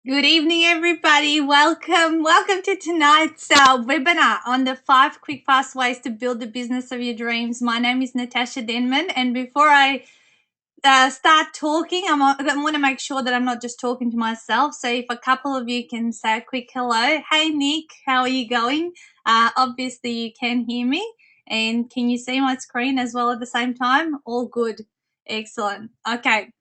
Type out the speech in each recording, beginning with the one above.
Good evening, everybody. Welcome to tonight's webinar on the 5 quick, fast ways to build the business of your dreams. My name is Natasha Denman, and before I start talking, I want to make sure that I'm not just talking to myself. So if a couple of you can say a quick hello. Hey, Nick, how are you going? Obviously, you can hear me, and can you see my screen as well at the same time? All good. Excellent. Okay.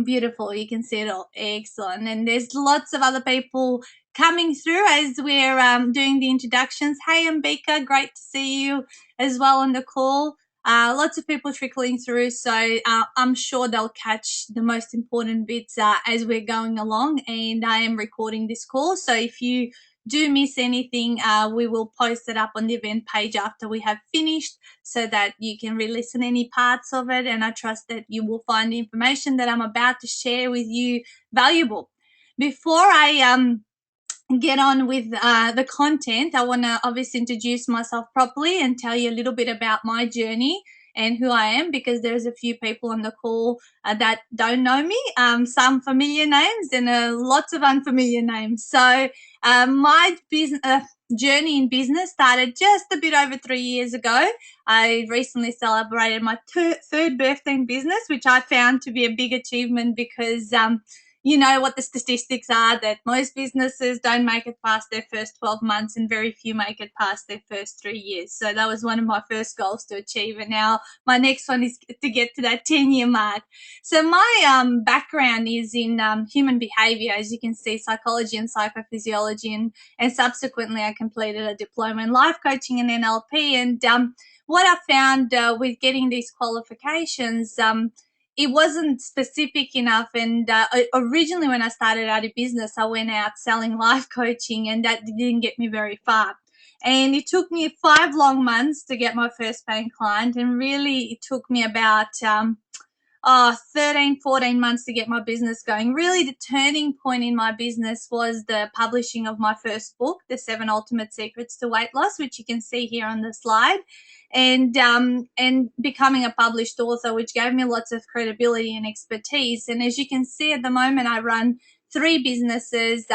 Beautiful. You can see it all. Excellent. And there's lots of other people coming through as we're doing the introductions. Hey, Ambika, great to see you as well on the call. Lots of people trickling through, so I'm sure they'll catch the most important bits as we're going along. And I am recording this call, so if you do miss anything, we will post it up on the event page after we have finished, so that you can re-listen any parts of it. And I trust that you will find the information that I'm about to share with you valuable. Before I get on with the content, I want to obviously introduce myself properly and tell you a little bit about my journey and who I am, because there's a few people on the call that don't know me, some familiar names and lots of unfamiliar names. So my business journey in business started just a bit over 3 years ago. I recently celebrated my third birthday in business, which I found to be a big achievement because you know what the statistics are, that most businesses don't make it past their first 12 months and very few make it past their first 3 years. So that was one of my first goals to achieve. And now my next one is to get to that 10-year mark. So my background is in human behavior, as you can see, psychology and psychophysiology. And subsequently, I completed a diploma in life coaching and NLP. And what I found with getting these qualifications, it wasn't specific enough. And originally, when I started out of business, I went out selling life coaching, and that didn't get me very far. And it took me 5 long months to get my first paying client. And really, it took me about 13, 14 months to get my business going. Really, the turning point in my business was the publishing of my first book, The 7 Ultimate Secrets to Weight Loss, which you can see here on the slide, and becoming a published author, which gave me lots of credibility and expertise. And as you can see at the moment, I run 3 businesses.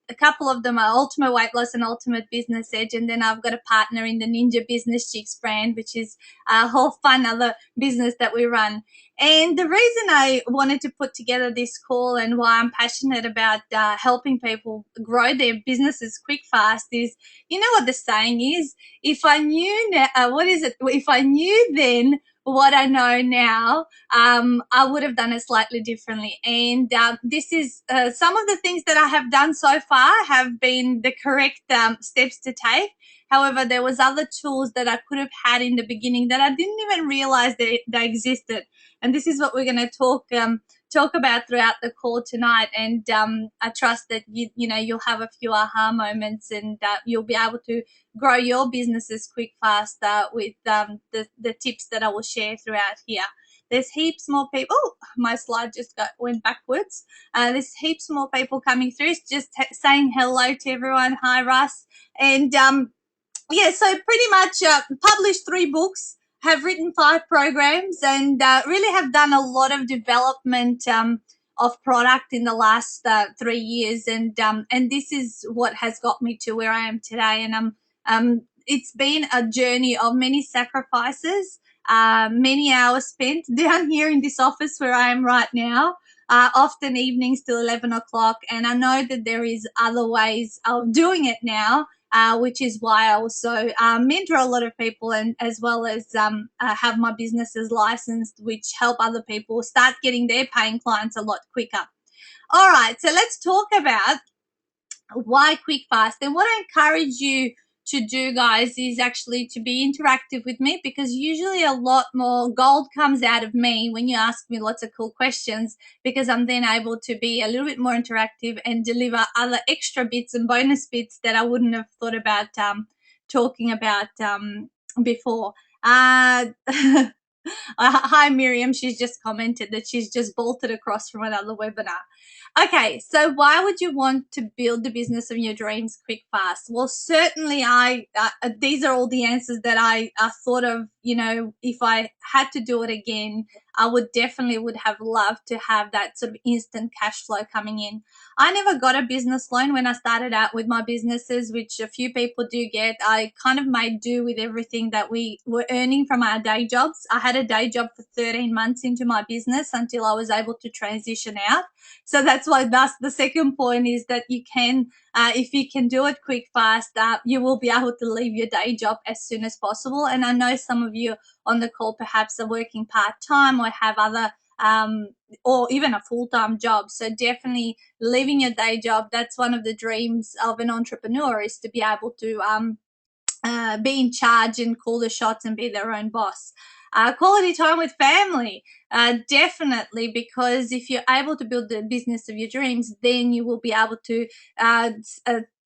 A couple of them are Ultimate Weight Loss and Ultimate Business Edge, and then I've got a partner in the Ninja Business Chicks brand, which is a whole fun other business that we run. And the reason I wanted to put together this call and why I'm passionate about helping people grow their businesses quick, fast is, you know what the saying is? If I knew now, what is it? If I knew then what I know now, I would have done it slightly differently. And this is some of the things that I have done so far have been the correct steps to take. However, there was other tools that I could have had in the beginning that I didn't even realize they existed. And this is what we're going to talk about throughout the call tonight. And I trust that you'll have a few aha moments, and you'll be able to grow your businesses quick, fast with the tips that I will share throughout here. There's heaps more people. Oh, my slide just went backwards. There's heaps more people coming through. It's just saying hello to everyone. Hi, Russ. And yeah, so pretty much published 3 books, have written 5 programs, and really have done a lot of development of product in the last 3 years. And this is what has got me to where I am today. And it's been a journey of many sacrifices, many hours spent down here in this office where I am right now. Often evenings till 11 o'clock. And I know that there is other ways of doing it now, which is why I also mentor a lot of people, and as well as have my businesses licensed, which help other people start getting their paying clients a lot quicker. All right, so let's talk about why quick, fast. And what I encourage you to do, guys, is actually to be interactive with me, because usually a lot more gold comes out of me when you ask me lots of cool questions, because I'm then able to be a little bit more interactive and deliver other extra bits and bonus bits that I wouldn't have thought about talking about before. Hi, Miriam. She's just commented that she's just bolted across from another webinar. Okay, so why would you want to build the business of your dreams quick, fast? Well, certainly these are all the answers that I thought of, if I had to do it again. I would have loved to have that sort of instant cash flow coming in. I never got a business loan when I started out with my businesses, which a few people do get. I kind of made do with everything that we were earning from our day jobs. I had a day job for 13 months into my business until I was able to transition out. So that's the second point, is that you can, if you can do it quick, fast, you will be able to leave your day job as soon as possible. And I know some of you on the call perhaps are working part-time or have other or even a full-time job. So definitely leaving your day job, that's one of the dreams of an entrepreneur, is to be able to be in charge and call the shots and be their own boss. Quality time with family, definitely, because if you're able to build the business of your dreams, then you will be able to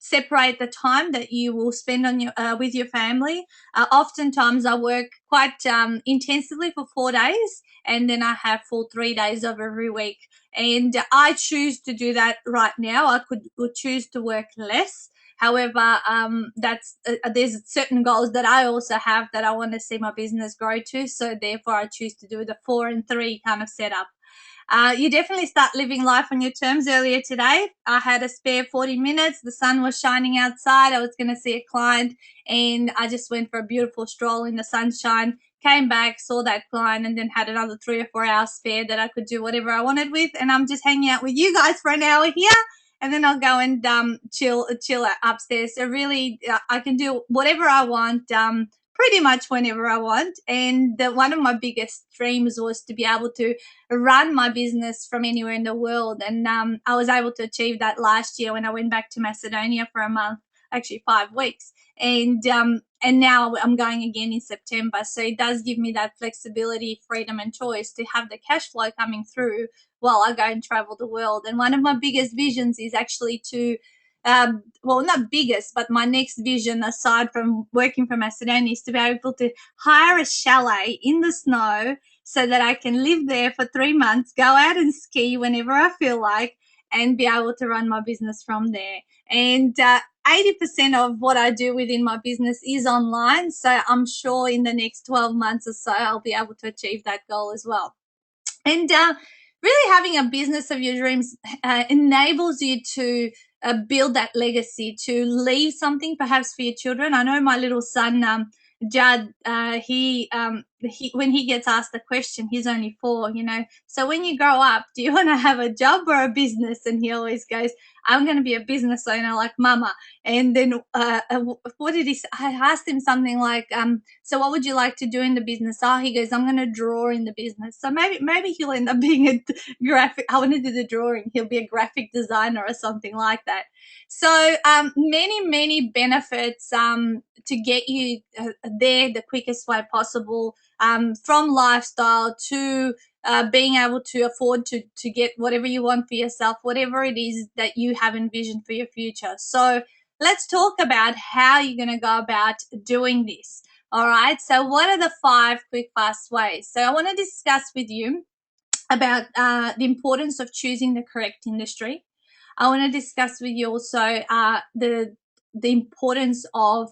separate the time that you will spend on your with your family. Oftentimes, I work quite intensively for 4 days, and then I have full 3 days of every week. And I choose to do that right now. I would choose to work less. However, there's certain goals that I also have that I want to see my business grow to. So therefore, I choose to do the 4 and 3 kind of setup. You definitely start living life on your terms. Earlier today, I had a spare 40 minutes. The sun was shining outside. I was going to see a client, and I just went for a beautiful stroll in the sunshine, came back, saw that client, and then had another 3 or 4 hours spare that I could do whatever I wanted with. And I'm just hanging out with you guys for an hour here, and then I'll go and chill upstairs. So really, I can do whatever I want, pretty much whenever I want. And one of my biggest dreams was to be able to run my business from anywhere in the world. And I was able to achieve that last year when I went back to Macedonia for a month, actually 5 weeks. And now I'm going again in September. So it does give me that flexibility, freedom, and choice to have the cash flow coming through while I go and travel the world. And one of my biggest visions is actually to well, not biggest, but my next vision, aside from working for Macedonia, is to be able to hire a chalet in the snow so that I can live there for 3 months, go out and ski whenever I feel like, and be able to run my business from there. And 80% of what I do within my business is online. So I'm sure in the next 12 months or so, I'll be able to achieve that goal as well. And really having a business of your dreams enables you to build that legacy, to leave something perhaps for your children. I know my little son, Judd, he when he gets asked the question, he's only 4, so when you grow up, do you want to have a job or a business? And he always goes, I'm going to be a business owner like mama. And then what did he say? I asked him something like, so what would you like to do in the business? He goes, I'm going to draw in the business. So maybe he'll end up being a graphic. I want to do the drawing. He'll be a graphic designer or something like that. So many benefits to get you there the quickest way possible, from lifestyle to being able to afford to get whatever you want for yourself, whatever it is that you have envisioned for your future. So let's talk about how you're going to go about doing this. All right. So what are the 5 quick, fast ways? So I want to discuss with you about the importance of choosing the correct industry. I want to discuss with you also the importance of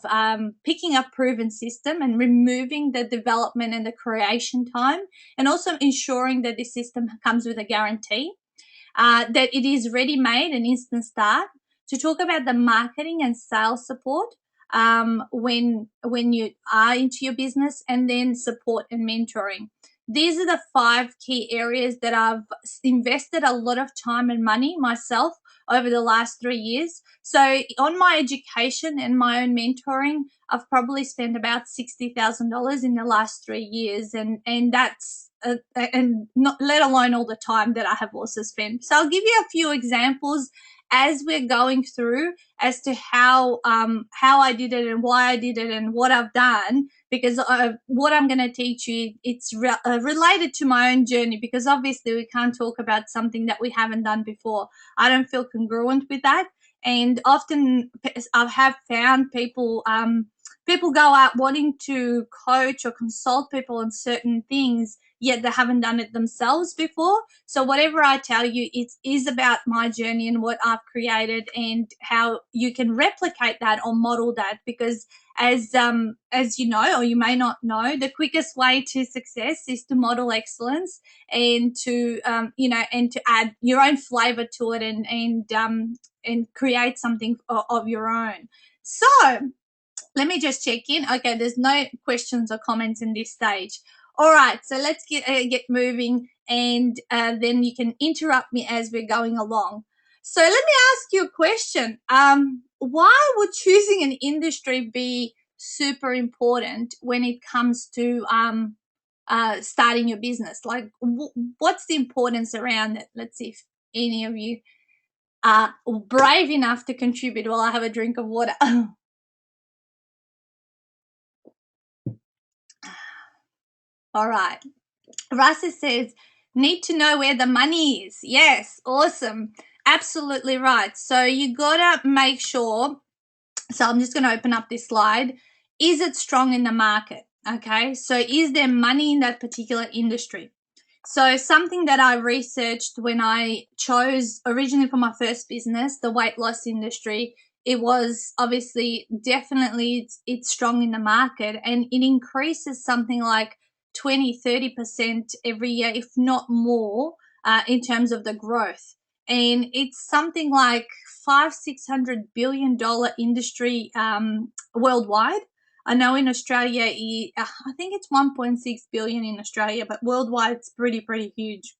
picking a proven system and removing the development and the creation time, and also ensuring that the system comes with a guarantee, that it is ready-made and instant start. To talk about the marketing and sales support when you are into your business, and then support and mentoring. These are the 5 key areas that I've invested a lot of time and money myself over the last 3 years. So on my education and my own mentoring, I've probably spent about $60,000 in the last 3 years, and that's and not let alone all the time that I have also spent. So I'll give you a few examples as we're going through as to how I did it and why I did it and what I've done, because what I'm going to teach you, it's related to my own journey, because obviously we can't talk about something that we haven't done before. I don't feel congruent with that. And often I have found people go out wanting to coach or consult people on certain things, yet they haven't done it themselves before. So whatever I tell you, it is about my journey and what I've created and how you can replicate that or model that, because as you know, or you may not know, the quickest way to success is to model excellence and to and to add your own flavor to it and create something of your own. So let me just check in. Okay, there's no questions or comments in this stage. All right, so let's get moving, and then you can interrupt me as we're going along. So let me ask you a question. Why would choosing an industry be super important when it comes to starting your business? Like, what's the importance around it? Let's see if any of you are brave enough to contribute while I have a drink of water. All right. Rasa says, need to know where the money is. Yes, awesome. Absolutely right. So you got to make sure. So I'm just going to open up this slide. Is it strong in the market? Okay. So is there money in that particular industry? So something that I researched when I chose originally for my first business, the weight loss industry, it was obviously definitely it's strong in the market, and it increases something like 20-30% every year, if not more, in terms of the growth. And it's something like $500-600 billion industry worldwide. I know in Australia, I think it's 1.6 billion in Australia, but worldwide it's pretty huge.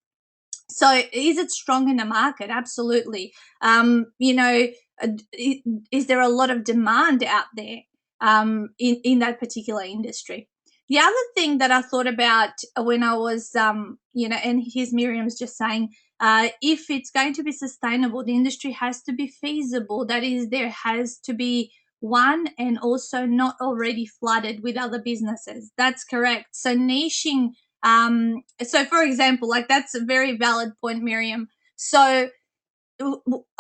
So is it strong in the market? Absolutely. Is there a lot of demand out there in that particular industry? The other thing that I thought about when I was, and here's Miriam's just saying, if it's going to be sustainable, the industry has to be feasible. That is, there has to be one and also not already flooded with other businesses. That's correct. So niching. So for example, like that's a very valid point, Miriam. So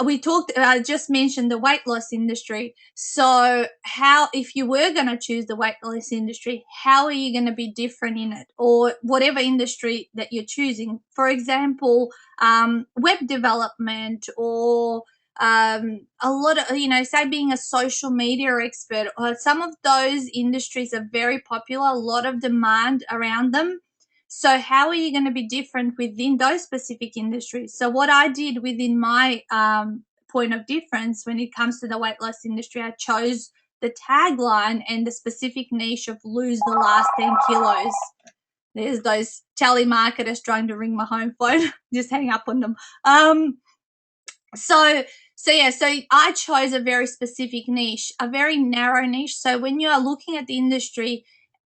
we talked, I just mentioned the weight loss industry. So how, if you were going to choose the weight loss industry, how are you going to be different in it, or whatever industry that you're choosing? For example, web development, or a lot of, say being a social media expert, or some of those industries are very popular, a lot of demand around them. So how are you going to be different within those specific industries? So what I did within my point of difference when it comes to the weight loss industry, I chose the tagline and the specific niche of lose the last 10 kilos. There's those telemarketers trying to ring my home phone. Just hang up on them. So I chose a very specific niche, a very narrow niche. So when you are looking at the industry,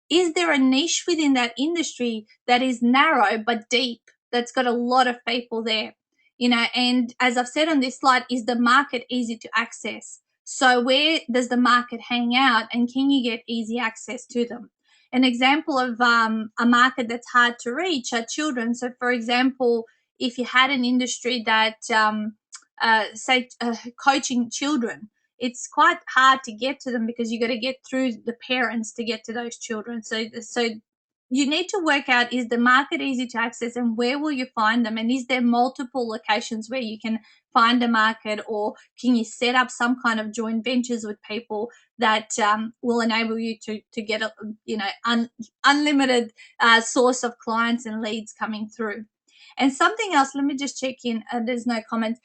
is there a niche within that industry that is narrow but deep, that's got a lot of people there? And as I've said on this slide, is the market easy to access? So where does the market hang out, and can you get easy access to them? An example of a market that's hard to reach are children. So for example, if you had an industry that coaching children, it's quite hard to get to them because you got to get through the parents to get to those children. So you need to work out, is the market easy to access, and where will you find them? And is there multiple locations where you can find a market, or can you set up some kind of joint ventures with people that will enable you to get a unlimited source of clients and leads coming through? And something else, let me just check in. There's no comments.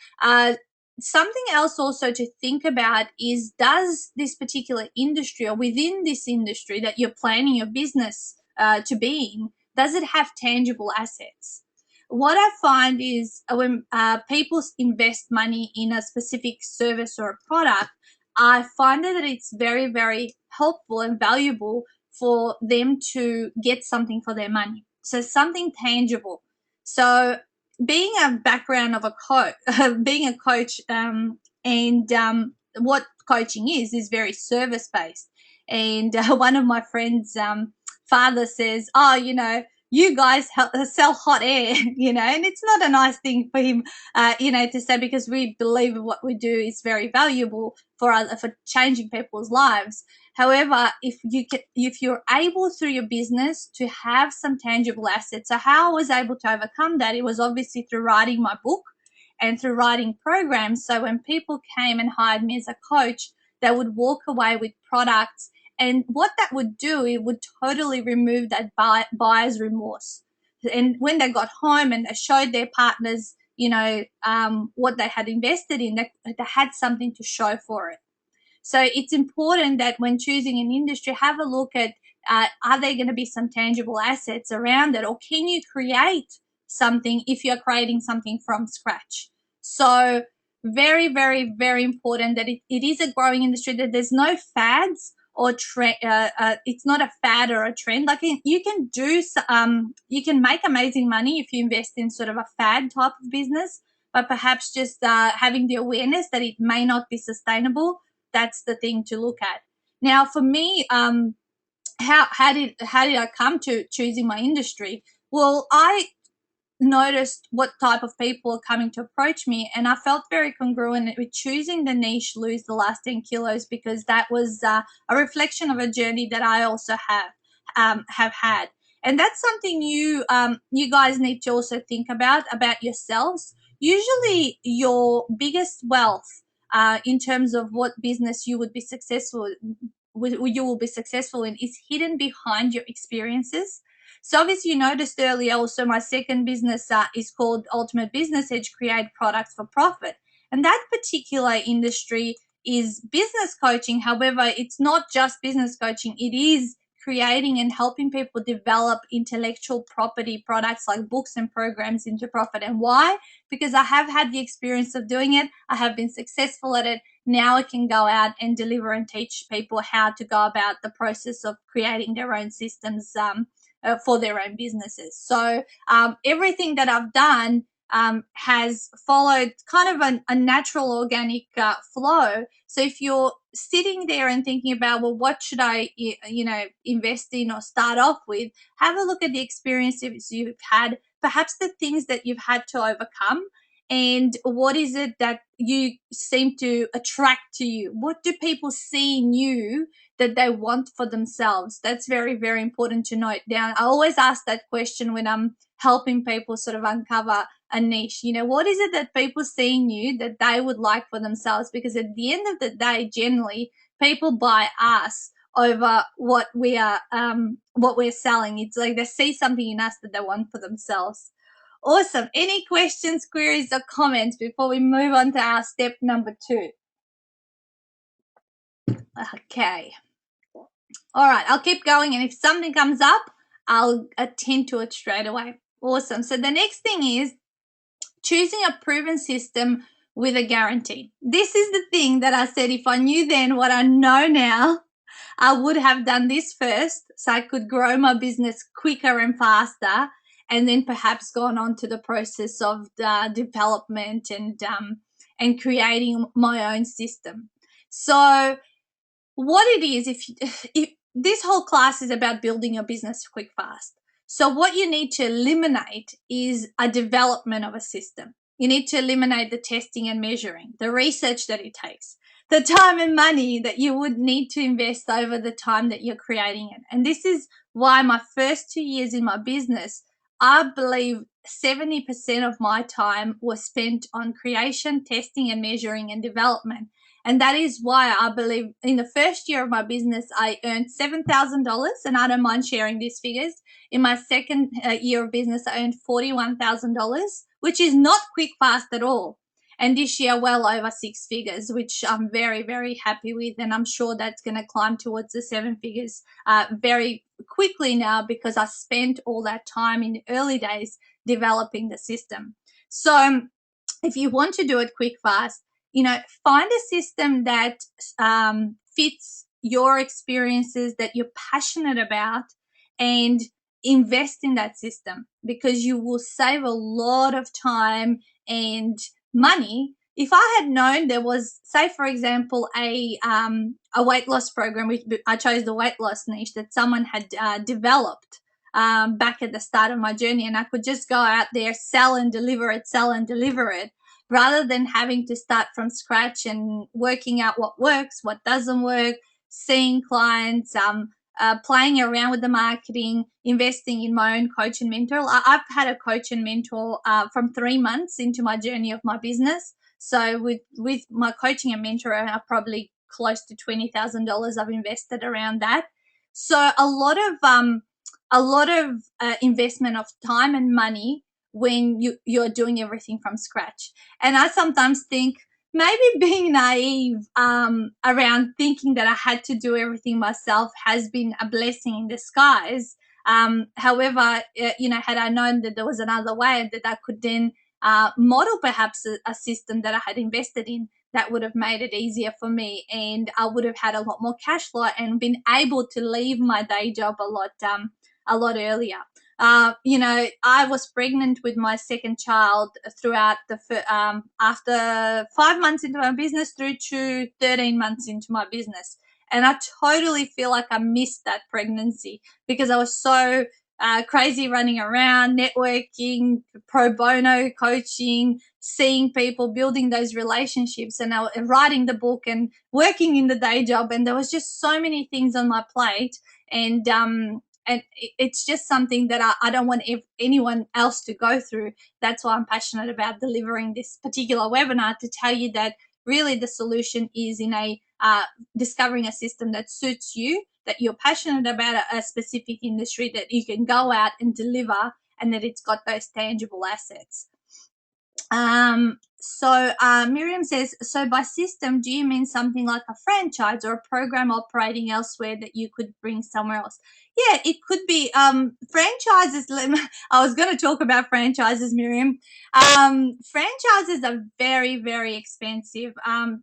Something else also to think about is, does this particular industry, or within this industry that you're planning your business to be in, does it have tangible assets? What I find is when people invest money in a specific service or a product, I find that it's very, very helpful and valuable for them to get something for their money. So something tangible. So being a background of a coach, being a coach, what coaching is very service based. And one of my friends' father says, "Oh, you guys sell hot air," and it's not a nice thing for him, to say, because we believe what we do is very valuable for changing people's lives. However, if you're able through your business to have some tangible assets, so how I was able to overcome that, it was obviously through writing my book and through writing programs. So when people came and hired me as a coach, they would walk away with products. And what that would do, it would totally remove that buyer's remorse. And when they got home and they showed their partners, what they had invested in, they had something to show for it. So it's important that when choosing an industry, have a look at, are there going to be some tangible assets around it, or can you create something if you're creating something from scratch? So very, very, very important that it is a growing industry, that there's no fads or trend. It's not a fad or a trend. Like you can make amazing money if you invest in sort of a fad type of business, but perhaps just having the awareness that it may not be sustainable. That's the thing to look at. Now, for me, how did I come to choosing my industry? Well, I noticed what type of people are coming to approach me, and I felt very congruent with choosing the niche lose the last 10 kilos, because that was a reflection of a journey that I also have had. And that's something you guys need to also think about yourselves. Usually your biggest wealth in terms of what business you would be successful you will be successful in is hidden behind your experiences. So obviously you noticed earlier also my second business is called Ultimate Business Edge, create products for profit. And that particular industry is business coaching. However, it's not just business coaching. It is creating and helping people develop intellectual property products like books and programs into profit. And why? Because I have had the experience of doing it. I have been successful at it. Now I can go out and deliver and teach people how to go about the process of creating their own systems for their own businesses. So everything that I've done has followed kind of a natural organic flow. So if you're sitting there and thinking about, well, what should I invest in or start off with, have a look at the experiences you've had, perhaps the things that you've had to overcome, and what is it that you seem to attract to you? What do people see in you that they want for themselves? That's very, very important to note down. I always ask that question when I'm helping people sort of uncover a niche. What is it that people see in you that they would like for themselves? Because at the end of the day, generally, people buy us over what we're selling. It's like they see something in us that they want for themselves. Awesome. Any questions, queries, or comments before we move on to our step number 2? Okay. All right, I'll keep going, and if something comes up, I'll attend to it straight away. Awesome. So the next thing is choosing a proven system with a guarantee. This is the thing that I said, if I knew then what I know now, I would have done this first so I could grow my business quicker and faster, and then perhaps gone on to the process of the development and creating my own system. So what it is, if this whole class is about building your business quick, fast. So what you need to eliminate is a development of a system. You need to eliminate the testing and measuring, the research that it takes, the time and money that you would need to invest over the time that you're creating it. And this is why my first 2 years in my business, I believe 70% of my time was spent on creation, testing and measuring and development. And that is why I believe in the first year of my business, I earned $7,000, and I don't mind sharing these figures. In my second year of business, I earned $41,000, which is not quick, fast at all. And this year, well over 6 figures, which I'm very, very happy with. And I'm sure that's going to climb towards the 7 figures very quickly now, because I spent all that time in the early days developing the system. So if you want to do it quick, fast, find a system that fits your experiences, that you're passionate about, and invest in that system, because you will save a lot of time and money. If I had known there was, say, for example, a weight loss program, which I chose the weight loss niche that someone had developed back at the start of my journey, and I could just go out there, sell and deliver it, rather than having to start from scratch and working out what works, what doesn't work, seeing clients, playing around with the marketing, investing in my own coach and mentor. I've had a coach and mentor from 3 months into my journey of my business. So with my coaching and mentor, I probably close to $20,000 I've invested around that. So a lot of investment of time and money when you're doing everything from scratch. And I sometimes think maybe being naive around thinking that I had to do everything myself has been a blessing in disguise. However, had I known that there was another way that I could then model perhaps a system that I had invested in, that would have made it easier for me, and I would have had a lot more cash flow and been able to leave my day job a lot earlier. I was pregnant with my second child throughout after 5 months into my business through to 13 months into my business. And I totally feel like I missed that pregnancy because I was so crazy running around, networking, pro bono coaching, seeing people, building those relationships, and writing the book and working in the day job. And there was just so many things on my plate. And it's just something that I don't want anyone else to go through. That's why I'm passionate about delivering this particular webinar, to tell you that really the solution is in discovering a system that suits you, that you're passionate about a specific industry, that you can go out and deliver, and that it's got those tangible assets. Miriam says, so by system, do you mean something like a franchise or a program operating elsewhere that you could bring somewhere else? Yeah, it could be franchises. I was going to talk about franchises, Miriam. Franchises are very, very expensive.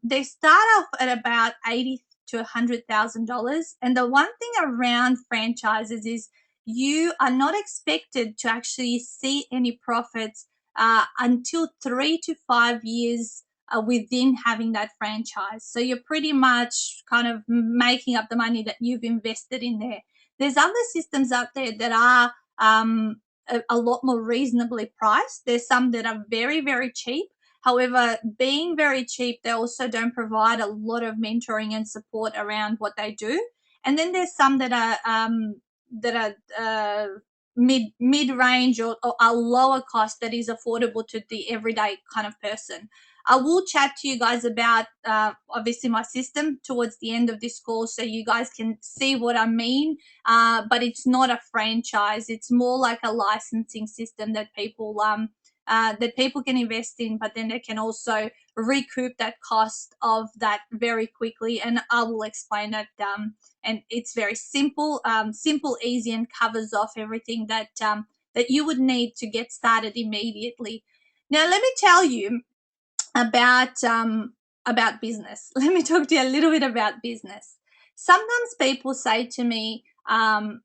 They start off at about $80,000 to $100,000. And the one thing around franchises is you are not expected to actually see any profits until 3 to 5 years within having that franchise. So you're pretty much kind of making up the money that you've invested in there. There's other systems out there that are a lot more reasonably priced. There's some that are very, very cheap. However, being very cheap, they also don't provide a lot of mentoring and support around what they do. And then there's some that are mid-range or a lower cost that is affordable to the everyday kind of person. I will chat to you guys about obviously my system towards the end of this call, so you guys can see what I mean. But it's not a franchise; it's more like a licensing system that people can invest in, but then they can also recoup that cost of that very quickly. And I will explain that. And it's very simple, easy, and covers off everything that you would need to get started immediately. Now, let me tell you about business. Let me talk to you a little bit about business. Sometimes people say to me,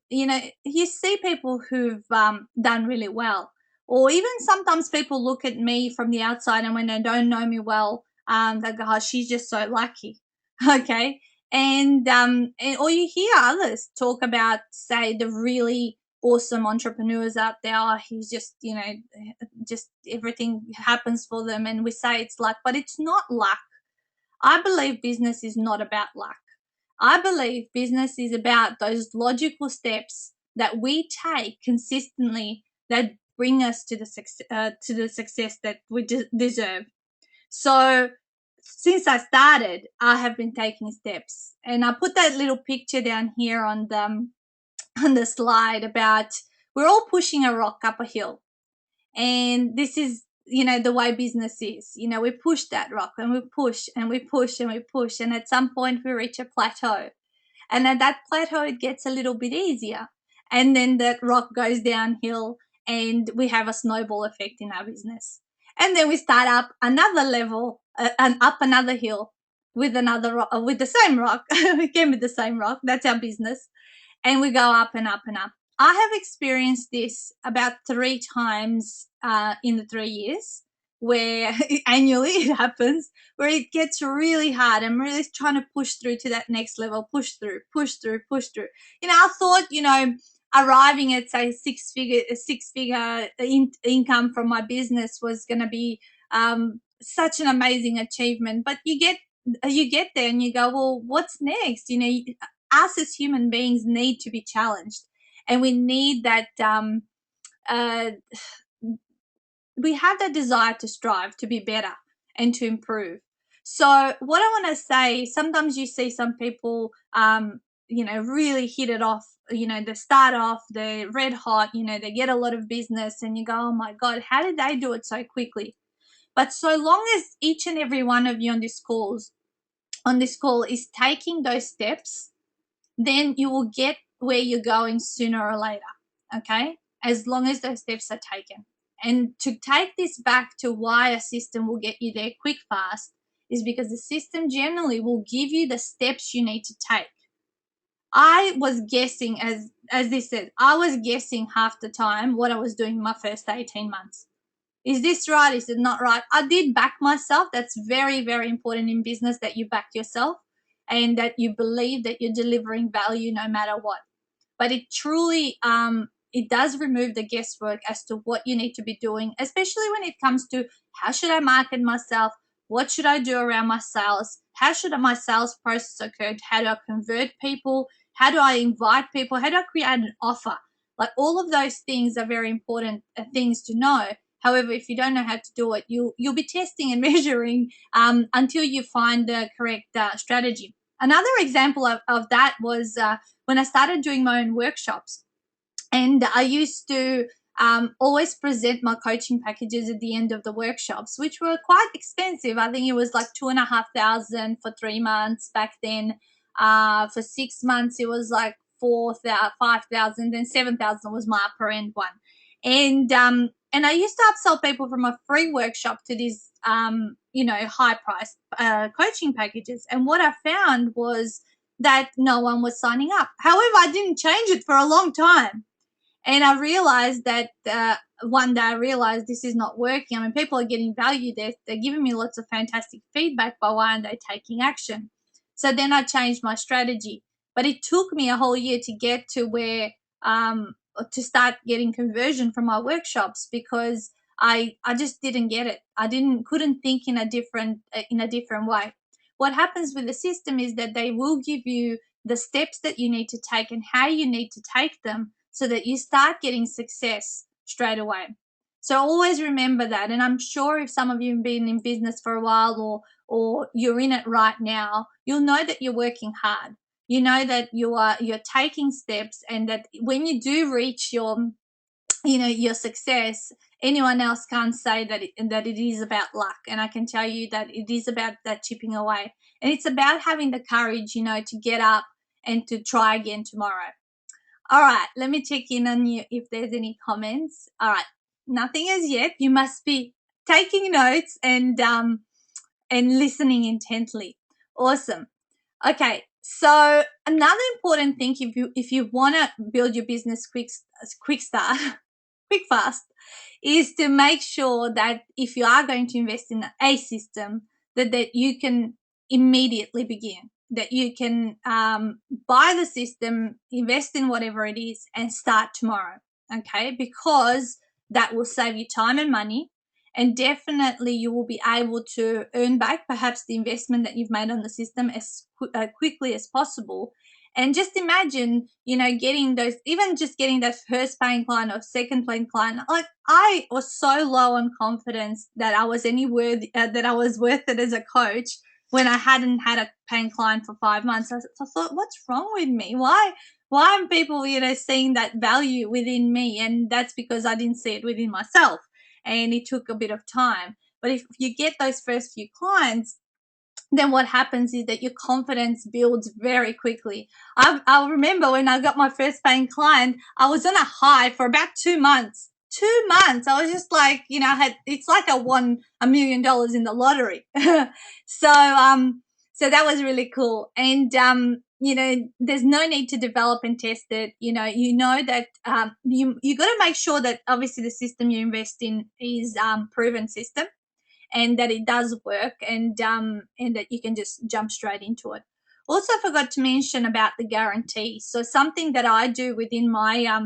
you see people who've done really well, or even sometimes people look at me from the outside, and when they don't know me well, they go, "Oh, she's just so lucky." Okay. And or you hear others talk about, say, the really awesome entrepreneurs out there. Oh, he's just, just everything happens for them, and we say it's luck, but it's not luck. I believe business is not about luck. I believe business is about those logical steps that we take consistently that bring us to the success that we deserve. So since I started, I have been taking steps, and I put that little picture down here on the slide about we're all pushing a rock up a hill, and this is the way business is. We push that rock, and we push and we push and we push, and at some point we reach a plateau, and at that plateau it gets a little bit easier, and then that rock goes downhill, and we have a snowball effect in our business. And then we start up another level and up another hill with the same rock. Again, with the same rock. That's our business. And we go up and up and up. I have experienced this about 3 times in the 3 years, where annually it happens, where it gets really hard. I'm really trying to push through to that next level, push through. I thought, arriving at, say, six figure income from my business was going to be such an amazing achievement. But you get you get there and you go, well, what's next? You know, us as human beings need to be challenged, and we need that uh, we have that desire to strive, to be better, and to improve. So what I want to say, sometimes you see some people, you know, really hit it off. You know, they start off, they're red hot. You know, they get a lot of business, and you go, oh my God, how did they do it so quickly? But so long as each and every one of you on this call is taking those steps, then you will get where you're going sooner or later. Okay, as long as those steps are taken. And to take this back to why a system will get you there quick, fast, is because the system generally will give you the steps you need to take. I was guessing, as this said, I was guessing half the time what I was doing my first 18 months. Is this right? Is it not right? I did back myself. That's very, very important in business, that you back yourself and that you believe that you're delivering value no matter what. But it truly it does remove the guesswork as to what you need to be doing, especially when it comes to how should I market myself, what should I do around my sales, how should my sales process occur, how do I convert people, how do I invite people, how do I create an offer. Like, all of those things are very important things to know. However, if you don't know how to do it, you'll be testing and measuring until you find the correct strategy. Another example of that was when I started doing my own workshops. And I used to always present my coaching packages at the end of the workshops, which were quite expensive. I think it was like $2,500 for 3 months back then. For 6 months, it was like 4,000, 5,000, then 7,000 was my upper end one. And I used to upsell people from a free workshop to these, high priced coaching packages. And what I found was that no one was signing up. However, I didn't change it for a long time. And I realized that one day I realized this is not working. I mean, people are getting value. They're giving me lots of fantastic feedback, but why aren't they taking action? So then I changed my strategy. But it took me a whole year to get to where to start getting conversion from my workshops, because I just didn't get it. I couldn't think in a different way. What happens with the system is that they will give you the steps that you need to take and how you need to take them, so that you start getting success straight away. So always remember that. And I'm sure if some of you have been in business for a while, or you're in it right now, you'll know that you're working hard. You know that you're taking steps, and that when you do reach your success, anyone else can't say that it is about luck. And I can tell you that it is about that chipping away, and it's about having the courage, to get up and to try again tomorrow. All right, let me check in on you if there's any comments. All right, nothing as yet. You must be taking notes and listening intently. Awesome. Okay, so another important thing, if you want to build your business quick fast, is to make sure that if you are going to invest in a system, that you can immediately begin, that you can buy the system, invest in whatever it is, and start tomorrow. Okay, because that will save you time and money, and definitely you will be able to earn back perhaps the investment that you've made on the system as quickly as possible. And just imagine, getting that first paying client or second paying client. Like, I was so low on confidence that I was that I was worth it as a coach when I hadn't had a paying client for 5 months. I thought, what's wrong with me? Why aren't people, seeing that value within me? And that's because I didn't see it within myself, and it took a bit of time. But if you get those first few clients, then what happens is that your confidence builds very quickly. I remember when I got my first paying client, I was on a high for about 2 months. 2 months. I was just like, it's like I won $1 million in the lottery. So that was really cool. And, there's no need to develop and test it. You know that you got to make sure that obviously the system you invest in is proven system, and that it does work, and that you can just jump straight into it. Also, I forgot to mention about the guarantee. So something that I do within my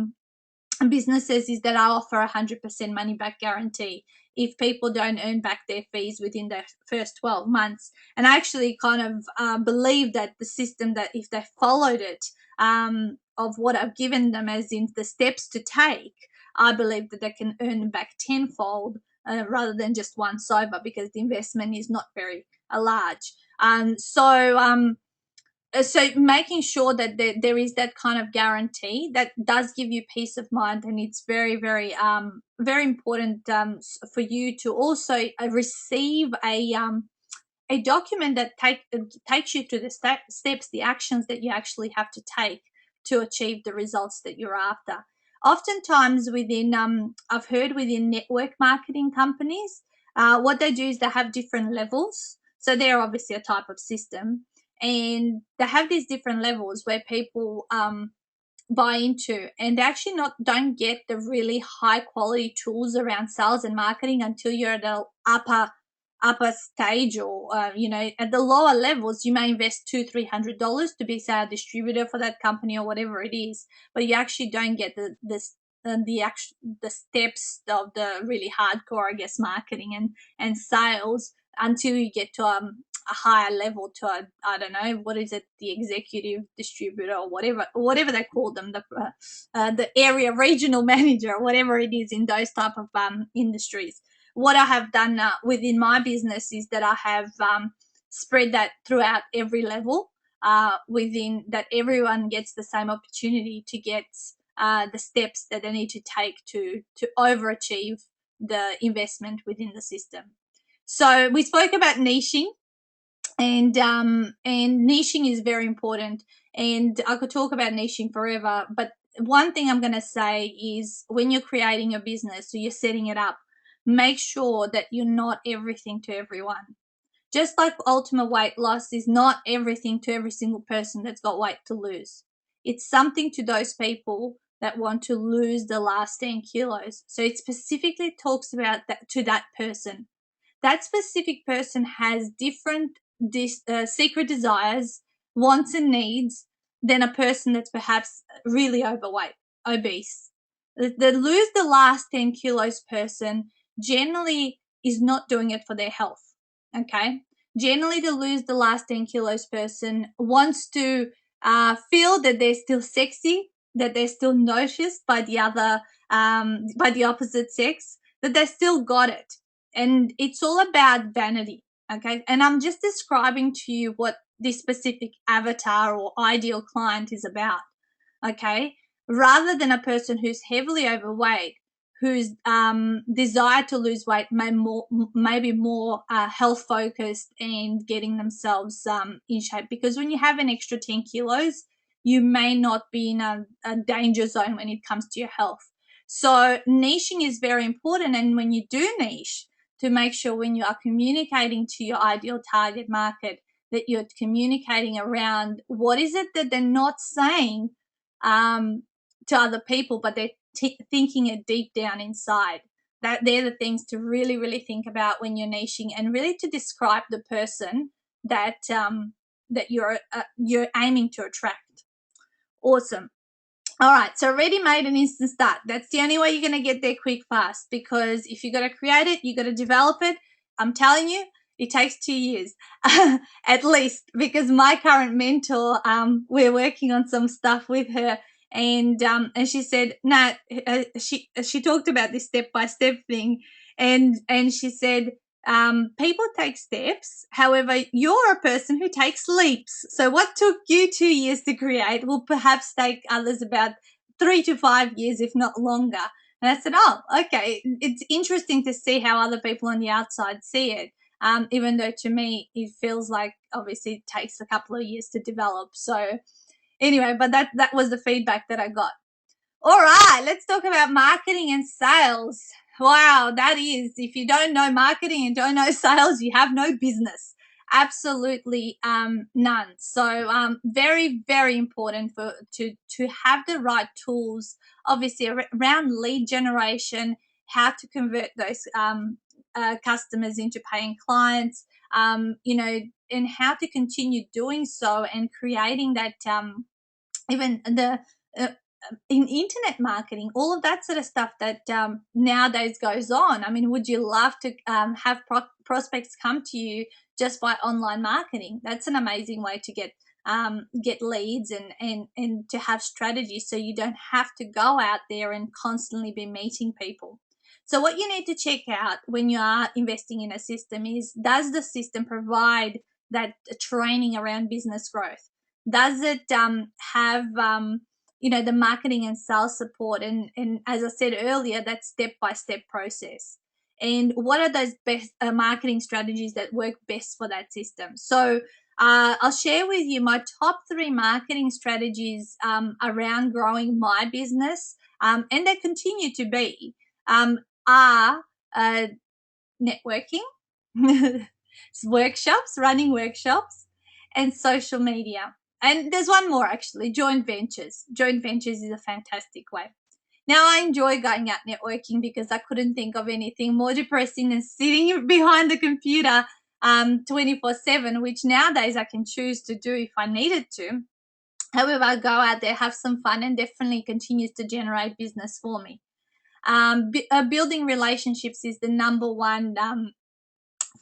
businesses is that I offer 100% money back guarantee. if people don't earn back their fees within the first 12 months. And I actually kind of believe that the system, that if they followed it, of what I've given them as in the steps to take, I believe that they can earn back tenfold rather than just once over, because the investment is not very large. So making sure that there is that kind of guarantee that does give you peace of mind, and it's very, very, very important for you to also receive a document that takes you through the steps, the actions that you actually have to take to achieve the results that you're after. Oftentimes within, I've heard within network marketing companies, what they do is they have different levels. So they're obviously a type of system, and they have these different levels where people buy into, and they actually don't get the really high quality tools around sales and marketing until you're at the upper stage, or at the lower levels you may invest $200-300 to be, say, a distributor for that company or whatever it is, but you actually don't get the steps of the really hardcore, I guess, marketing and sales until you get to a higher level, to I don't know, what is it, the executive distributor or whatever they call them, the area regional manager or whatever it is in those type of industries. What I have done within my business is that I have spread that throughout every level, within that everyone gets the same opportunity to get the steps that they need to take to overachieve the investment within the system. So we spoke about niching, and niching is very important, and I could talk about niching forever, but one thing I'm going to say is, when you're creating a business, so you're setting it up, make sure that you're not everything to everyone. Just like ultimate weight loss is not everything to every single person that's got weight to lose. It's something to those people that want to lose the last 10 kilos. So it specifically talks about that to that person. That specific person has different secret desires, wants and needs than a person that's perhaps really overweight, obese. The lose the last 10 kilos person generally is not doing it for their health. Okay. Generally, the lose the last 10 kilos person wants to feel that they're still sexy, that they're still noticed by the opposite sex, that they still got it. And it's all about vanity. Okay. And I'm just describing to you what this specific avatar or ideal client is about. Okay. Rather than a person who's heavily overweight, whose desire to lose weight may be more health focused and getting themselves in shape. Because when you have an extra 10 kilos, you may not be in a danger zone when it comes to your health. So niching is very important. And when you do niche, to make sure when you are communicating to your ideal target market, that you're communicating around what is it that they're not saying to other people, but they're thinking it deep down inside. That they're the things to really, really think about when you're niching, and really to describe the person that that you're aiming to attract. Awesome. All right, so ready-made and instant start. That's the only way you're going to get there quick, fast, because if you got to create it, you got to develop it. I'm telling you, it takes 2 years at least, because my current mentor, we're working on some stuff with her, and she said, Nat, she talked about this step-by-step thing, and she said, people take steps. However, you're a person who takes leaps. So what took you 2 years to create will perhaps take others about 3 to 5 years, if not longer. And I said, oh, okay. It's interesting to see how other people on the outside see it. Even though to me, it feels like obviously it takes a couple of years to develop. So anyway, but that was the feedback that I got. All right, let's talk about marketing and sales. Wow, that is, if you don't know marketing and don't know sales, you have no business. Absolutely none. So very, very important to have the right tools, obviously around lead generation, how to convert those customers into paying clients, and how to continue doing so, and creating that even the in internet marketing, all of that sort of stuff that nowadays goes on. I mean, would you love to have prospects come to you just by online marketing? That's an amazing way to get leads and to have strategies so you don't have to go out there and constantly be meeting people. So what you need to check out when you are investing in a system is, does the system provide that training around business growth? Does it have the marketing and sales support, and as I said earlier, that step-by-step process? And what are those best marketing strategies that work best for that system? So I'll share with you my top 3 marketing strategies around growing my business, and they continue to be, are networking, workshops, running workshops, and social media. And there's one more, actually, joint ventures. Joint ventures is a fantastic way. Now, I enjoy going out networking because I couldn't think of anything more depressing than sitting behind the computer 24/7, which nowadays I can choose to do if I needed to. However, I go out there, have some fun, and definitely continues to generate business for me. Building relationships is the number one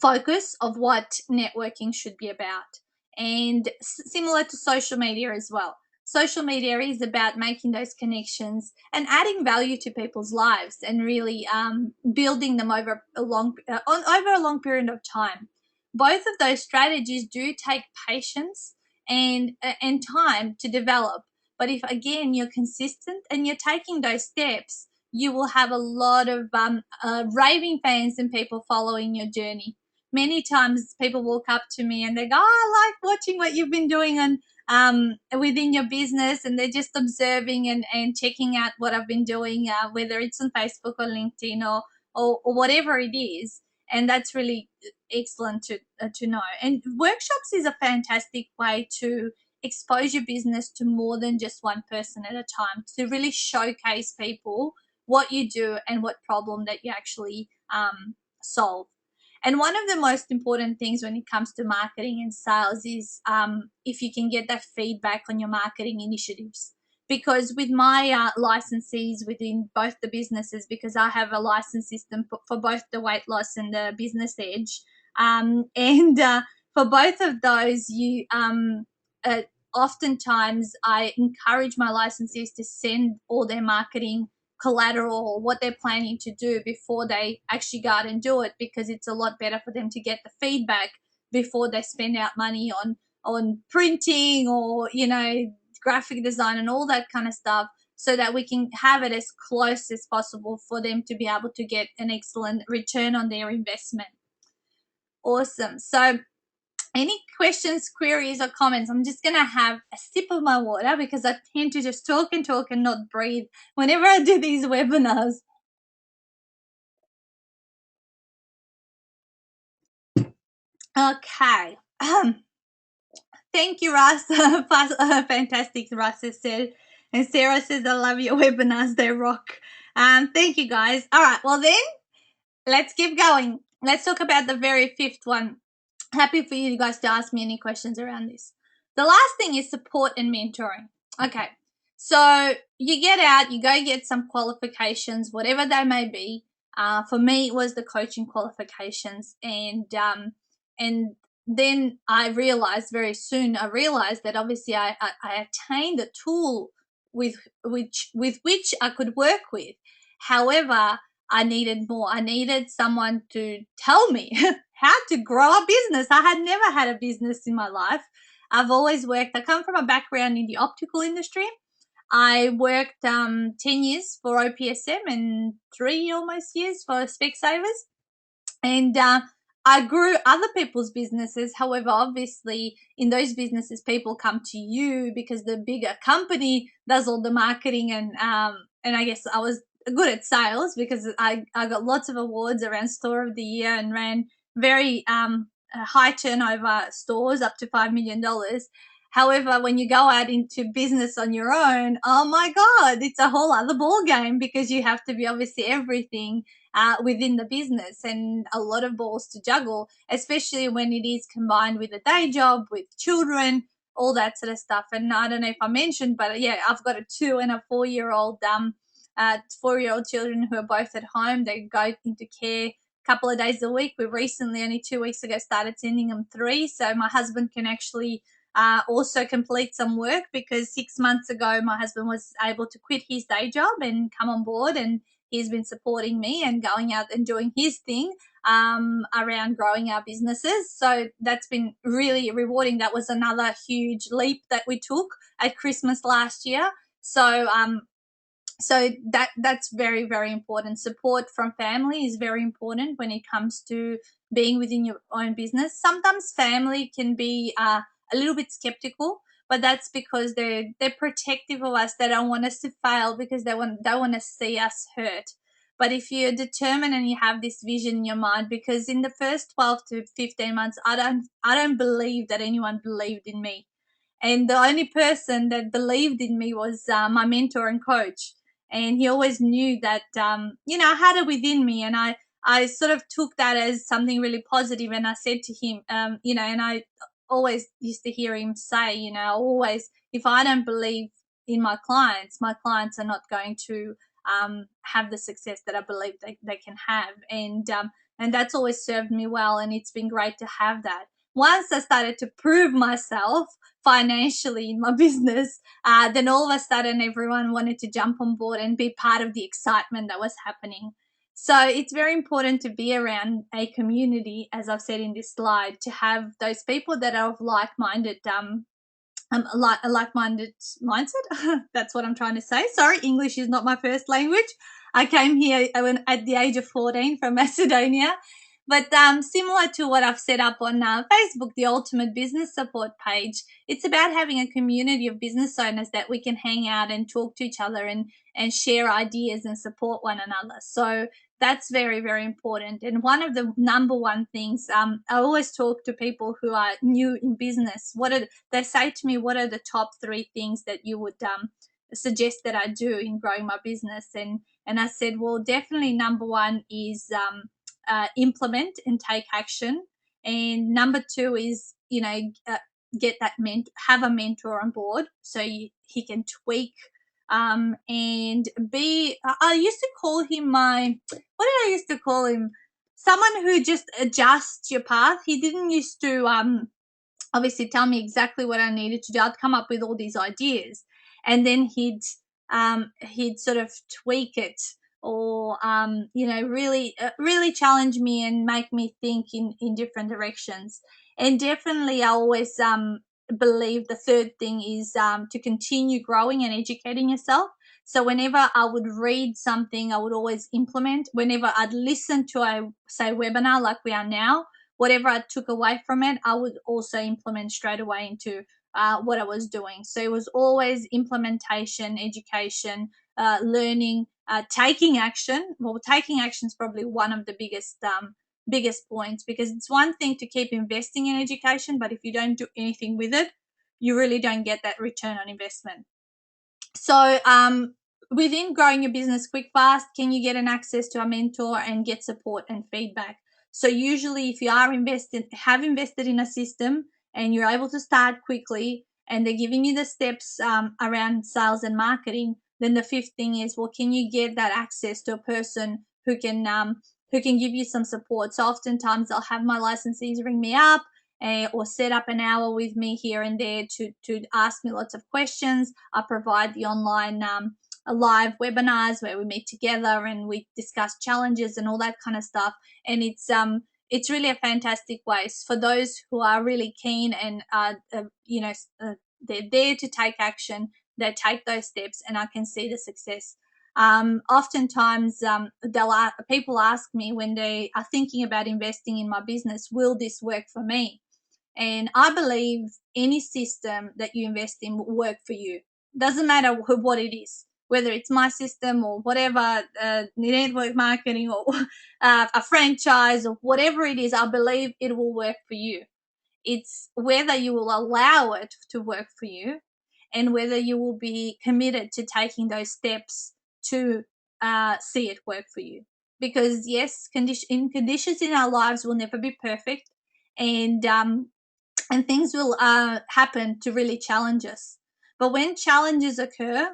focus of what networking should be about, and similar to social media as well. Social media is about making those connections and adding value to people's lives, and really building them over a long period of time. Both of those strategies do take patience and time to develop. But if, again, you're consistent and you're taking those steps, you will have a lot of raving fans and people following your journey. Many times people walk up to me and they go, "Oh, I like watching what you've been doing on within your business," and they're just observing and checking out what I've been doing, whether it's on Facebook or LinkedIn or whatever it is. And that's really excellent to know. And workshops is a fantastic way to expose your business to more than just one person at a time, to really showcase people what you do and what problem that you actually solve. And one of the most important things when it comes to marketing and sales is if you can get that feedback on your marketing initiatives. Because with my licensees within both the businesses, because I have a license system for both the weight loss and the business edge, and for both of those, oftentimes I encourage my licensees to send all their marketing collateral or what they're planning to do before they actually go out and do it, because it's a lot better for them to get the feedback before they spend out money on printing or graphic design and all that kind of stuff, so that we can have it as close as possible for them to be able to get an excellent return on their investment. Awesome. So any questions, queries, or comments? I'm just going to have a sip of my water because I tend to just talk and not breathe whenever I do these webinars. Okay. Thank you, Russ. Fantastic, Russ has said. And Sarah says, I love your webinars. They rock. Thank you, guys. All right. Well, then, let's keep going. Let's talk about the very 5th one. Happy for you guys to ask me any questions around this. The last thing is support and mentoring. Okay. So you get out, you go get some qualifications, whatever they may be. For me, it was the coaching qualifications, and then I realized very soon. That obviously I attained a tool with which I could work with. However, I needed more. I needed someone to tell me how to grow a business. I had never had a business in my life. I've always worked. I come from a background in the optical industry. I worked 10 years for OPSM and 3 almost years for Specsavers. And I grew other people's businesses. However, obviously, in those businesses, people come to you because the bigger company does all the marketing, and I guess I was good at sales because I got lots of awards around Store of the Year and ran very high turnover stores up to $5 million. However, when you go out into business on your own, oh my God, it's a whole other ball game, because you have to be obviously everything within the business, and a lot of balls to juggle, especially when it is combined with a day job, with children, all that sort of stuff. And I don't know if I mentioned, but yeah, I've got a 2 and a 4-year-old 4-year-old children who are both at home. They go into care a couple of days a week. We recently, only 2 weeks ago, started sending them 3, so my husband can actually also complete some work, because 6 months ago my husband was able to quit his day job and come on board, and he's been supporting me and going out and doing his thing around growing our businesses. So that's been really rewarding. That was another huge leap that we took at Christmas last year. So that's very, very important. Support from family is very important when it comes to being within your own business. Sometimes family can be a little bit skeptical, but that's because they're protective of us. They don't want us to fail, because they don't want to see us hurt. But if you're determined and you have this vision in your mind, because in the first 12 to 15 months, I don't believe that anyone believed in me. And the only person that believed in me was my mentor and coach. And he always knew that, I had it within me. And I sort of took that as something really positive. And I said to him, and I always used to hear him say, always, if I don't believe in my clients are not going to have the success that I believe they can have. And that's always served me well. And it's been great to have that. Once I started to prove myself financially in my business, then all of a sudden everyone wanted to jump on board and be part of the excitement that was happening. So it's very important to be around a community, as I've said in this slide, to have those people that are of like-minded a like-minded mindset. That's what I'm trying to say. Sorry, English is not my first language. I came here at the age of 14 from Macedonia. But similar to what I've set up on Facebook, the Ultimate Business Support page, it's about having a community of business owners that we can hang out and talk to each other and share ideas and support one another. So that's very, very important. And one of the number one things, I always talk to people who are new in business. They say to me, what are the top 3 things that you would suggest that I do in growing my business? And I said, well, definitely number 1 is implement and take action. And number 2 is, get that have a mentor on board, so he can tweak and be. I used to call him what did I used to call him? Someone who just adjusts your path. He didn't used to obviously tell me exactly what I needed to do. I'd come up with all these ideas, and then he'd sort of tweak it, or really challenge me and make me think in different directions. And definitely, I always believe the third thing is to continue growing and educating yourself. So whenever I would read something, I would always implement. Whenever I'd listen to a webinar like we are now, whatever I took away from it, I would also implement straight away into what I was doing. So it was always implementation, education, learning, taking action. Well, taking action is probably one of the biggest points, because it's one thing to keep investing in education, but if you don't do anything with it, you really don't get that return on investment. So within growing your business quick, fast, can you get an access to a mentor and get support and feedback? So usually if you have invested in a system and you're able to start quickly and they're giving you the steps around sales and marketing, then the 5th thing is, well, can you get that access to a person who can give you some support? So oftentimes I'll have my licensees ring me up or set up an hour with me here and there to ask me lots of questions. I provide the online live webinars where we meet together and we discuss challenges and all that kind of stuff. And it's really a fantastic way for those who are really keen and they're there to take action. They take those steps, and I can see the success. Oftentimes, people ask me when they are thinking about investing in my business, will this work for me? And I believe any system that you invest in will work for you. Doesn't matter what it is, whether it's my system or whatever, network marketing or a franchise or whatever it is, I believe it will work for you. It's whether you will allow it to work for you and whether you will be committed to taking those steps to see it work for you. Because yes, conditions in our lives will never be perfect, and and things will happen to really challenge us. But when challenges occur,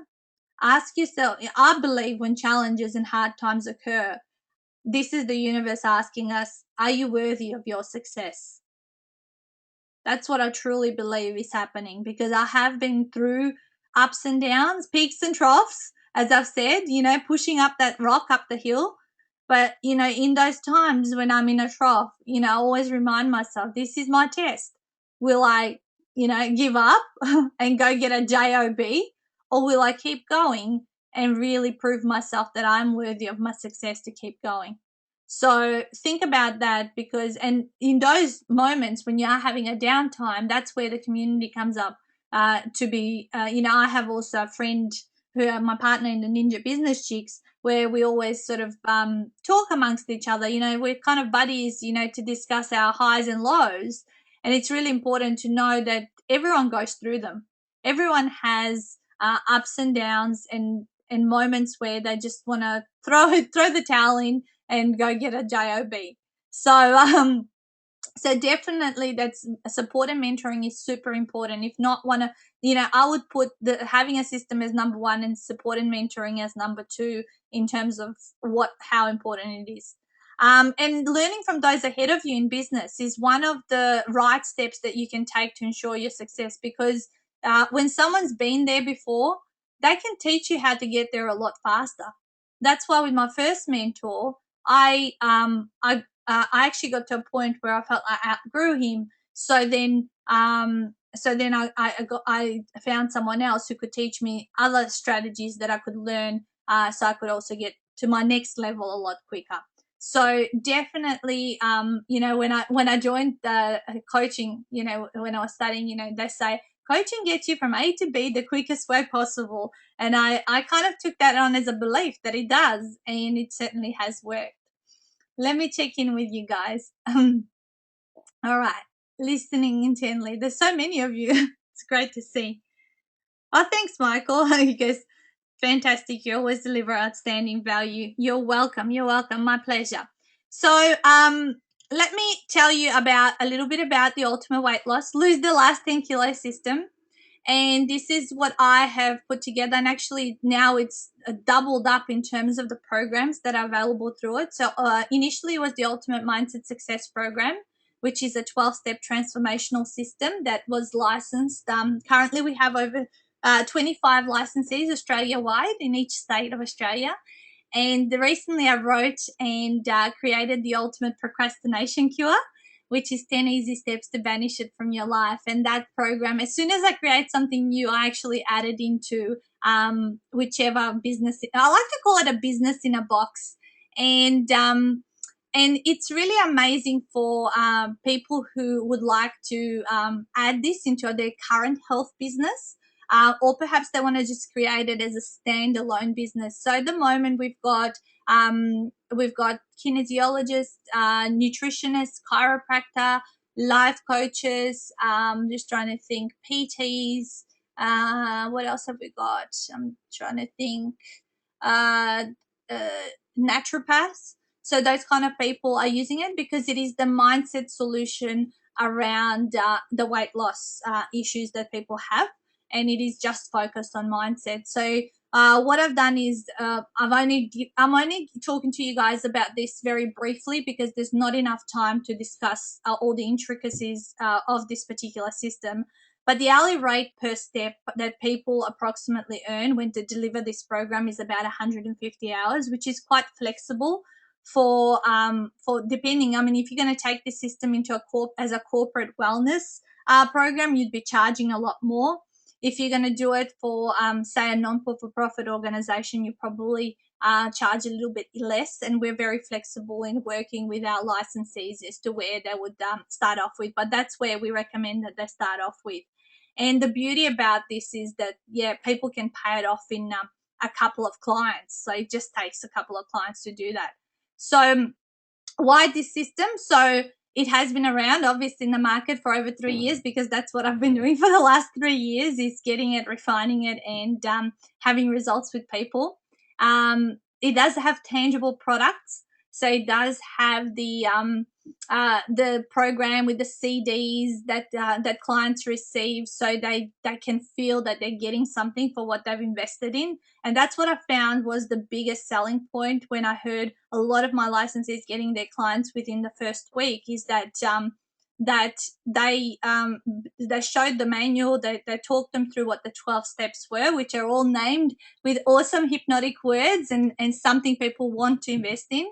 ask yourself, I believe when challenges and hard times occur, this is the universe asking us, are you worthy of your success? That's what I truly believe is happening, because I have been through ups and downs, peaks and troughs, as I've said, pushing up that rock up the hill. But, in those times when I'm in a trough, I always remind myself, this is my test. Will I, give up and go get a job, or will I keep going and really prove myself that I'm worthy of my success to keep going? So think about that, because, and in those moments when you are having a downtime, that's where the community comes up to be. I have also a friend who are my partner in the Ninja Business Chicks, where we always sort of talk amongst each other. We're kind of buddies, to discuss our highs and lows. And it's really important to know that everyone goes through them. Everyone has ups and downs and moments where they just want to throw the towel in and go get a job. So definitely that's support and mentoring is super important. If not one of, I would put the having a system as number one and support and mentoring as number two in terms of how important it is. And learning from those ahead of you in business is one of the right steps that you can take to ensure your success, because when someone's been there before, they can teach you how to get there a lot faster. That's why with my first mentor, I actually got to a point where I felt I outgrew him. So then I found someone else who could teach me other strategies that I could learn, so I could also get to my next level a lot quicker. So definitely, when I joined the coaching, when I was studying, they say coaching gets you from A to B the quickest way possible, and I kind of took that on as a belief that it does, and it certainly has worked. Let me check in with you guys. All right, listening intently. There's so many of you. It's great to see. Oh, thanks, Michael. He goes, fantastic. You always deliver outstanding value. You're welcome. You're welcome. My pleasure. So, let me tell you a little bit about the Ultimate Weight Loss Lose the Last 10 Kilo system. And this is what I have put together, and actually now it's doubled up in terms of the programs that are available through it. So initially it was the Ultimate Mindset Success Program, which is a 12-step transformational system that was licensed. Currently we have over 25 licensees Australia-wide in each state of Australia. And recently I wrote and created the Ultimate Procrastination Cure, which is 10 easy steps to banish it from your life. And that program, as soon as I create something new, I actually add it into whichever business. I like to call it a business in a box. And it's really amazing for people who would like to add this into their current health business. Or perhaps they want to just create it as a standalone business. So at the moment we've got kinesiologists, nutritionists, chiropractor, life coaches, just trying to think, PTs, what else have we got? I'm trying to think, naturopaths. So those kind of people are using it because it is the mindset solution around the weight loss issues that people have, and it is just focused on mindset. So what I've done is I'm only talking to you guys about this very briefly because there's not enough time to discuss all the intricacies of this particular system. But the hourly rate per step that people approximately earn when to deliver this program is about 150 hours, which is quite flexible for depending. I mean, if you're going to take this system into as a corporate wellness program, you'd be charging a lot more. If you're going to do it for, say, a non-for-profit organization, you probably charge a little bit less, and we're very flexible in working with our licensees as to where they would start off with. But that's where we recommend that they start off with. And the beauty about this is that, people can pay it off in a couple of clients. So it just takes a couple of clients to do that. So why this system? So it has been around, obviously, in the market for over 3 years, because that's what I've been doing for the last 3 years, is getting it, refining it, and having results with people. It does have tangible products. So it does have the the program with the CDs that that clients receive, so they can feel that they're getting something for what they've invested in. And that's what I found was the biggest selling point when I heard a lot of my licensees getting their clients within the first week, is that that they showed the manual, they talked them through what the 12 steps were, which are all named with awesome hypnotic words and something people want to invest in.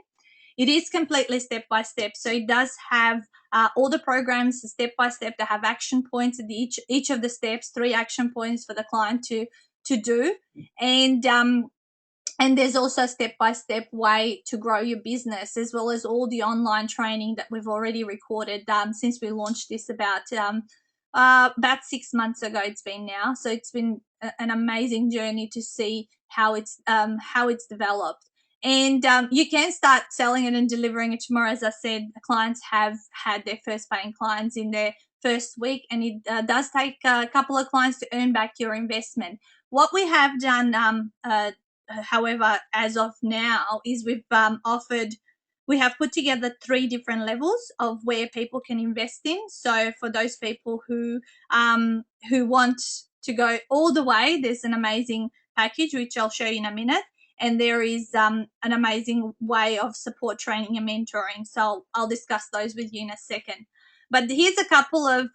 It is completely step by step, so it does have all the programs step by step. They have action points at each of the steps, 3 action points for the client to do, and there's also a step-by-step way to grow your business, as well as all the online training that we've already recorded since we launched this about 6 months ago. It's been now, so it's been an amazing journey to see how it's developed. And you can start selling it and delivering it tomorrow. As I said, the clients have had their first paying clients in their first week, and it does take a couple of clients to earn back your investment. What we have done however, as of now, is we have put together 3 different levels of where people can invest in. So for those people who want to go all the way, there's an amazing package which I'll show you in a minute, and there is an amazing way of support training and mentoring. So I'll discuss those with you in a second. But here's a couple of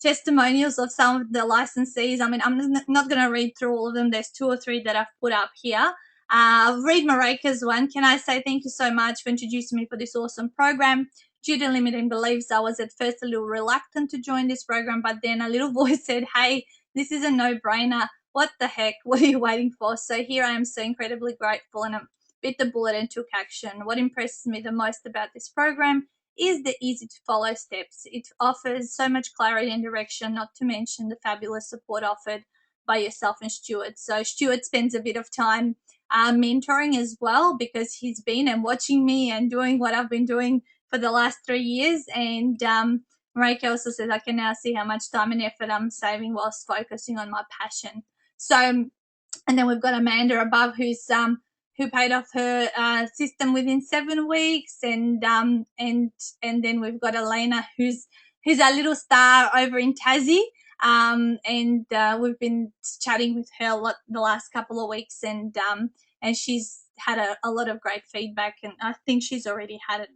testimonials of some of the licensees. I mean, I'm not going to read through all of them. There's 2 or 3 that I've put up here. I'll read Marika's one. Can I say thank you so much for introducing me for this awesome program? Due to limiting beliefs, I was at first a little reluctant to join this program, but then a little voice said, hey, this is a no-brainer. What the heck? What are you waiting for? So here I am, so incredibly grateful, and I bit the bullet and took action. What impresses me the most about this program is the easy to follow steps. It offers so much clarity and direction, not to mention the fabulous support offered by yourself and Stuart. So Stuart spends a bit of time mentoring as well, because he's been and watching me and doing what I've been doing for the last 3 years. And Marika also says, I can now see how much time and effort I'm saving whilst focusing on my passion. So, and then we've got Amanda above, who's who paid off her system within 7 weeks, and then we've got Elena, who's our little star over in Tassie, and we've been chatting with her a lot the last couple of weeks, and she's had a lot of great feedback, and I think she's already had